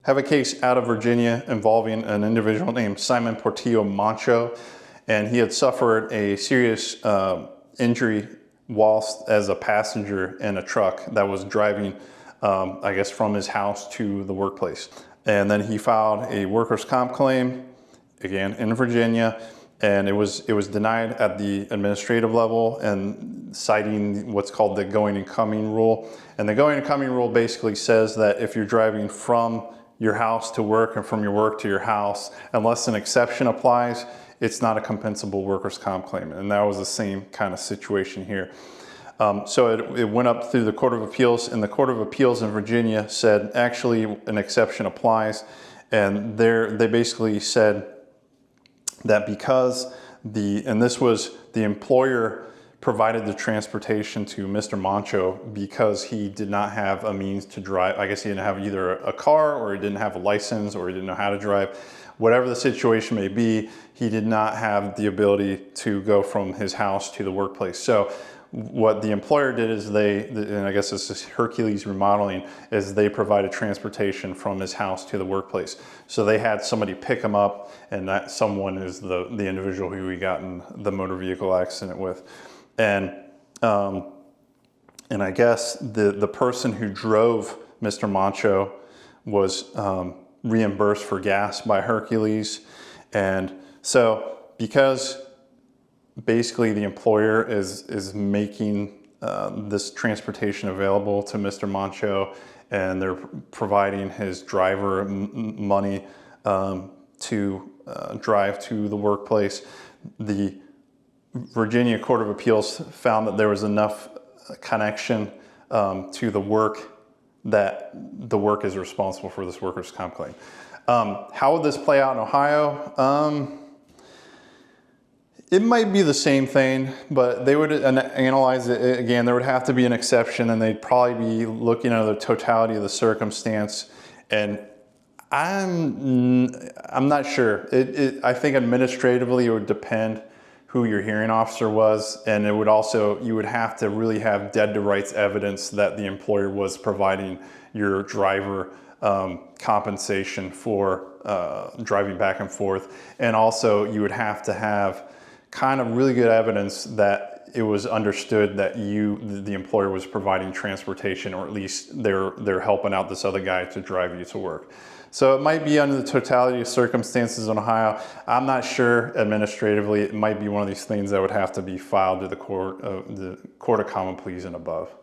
have a case out of Virginia involving an individual named Simon Portillo Moncho, and he had suffered a serious injury whilst as a passenger in a truck that was driving, I guess, from his house to the workplace. And then he filed a workers' comp claim, again, in Virginia, and it was denied at the administrative level, and citing what's called the going and coming rule. And the going and coming rule basically says that if you're driving from your house to work and from your work to your house, unless an exception applies, it's not a compensable workers' comp claim. And that was the same kind of situation here. So it went up through the Court of Appeals, and the Court of Appeals in Virginia said actually an exception applies. And they basically said that because and this was the employer provided the transportation to Mr. Moncho because he did not have a means to drive. I guess he didn't have either a car, or he didn't have a license, or he didn't know how to drive. Whatever the situation may be, he did not have the ability to go from his house to the workplace. So what the employer did is and I guess this is Hercules Remodeling, is they provided transportation from his house to the workplace. So they had somebody pick him up, and that someone is the individual who we got in the motor vehicle accident with. And I guess the person who drove Mr. Moncho was reimbursed for gas by Hercules. And so because basically the employer is making this transportation available to Mr. Moncho, and they're providing his driver money to drive to the workplace, the Virginia Court of Appeals found that there was enough connection to the work that the work is responsible for this workers' comp claim. How would this play out in Ohio? It might be the same thing, but they would analyze it again. There would have to be an exception, and they'd probably be looking at the totality of the circumstance. And I'm not sure. I think administratively it would depend who your hearing officer was, and it would also, you would have to really have dead to rights evidence that the employer was providing your driver compensation for driving back and forth. And also you would have to have kind of really good evidence that it was understood that the employer was providing transportation, or at least they're helping out this other guy to drive you to work. So it might be under the totality of circumstances in Ohio. I'm not sure administratively. It might be one of these things that would have to be filed to the Court of Common Pleas and above.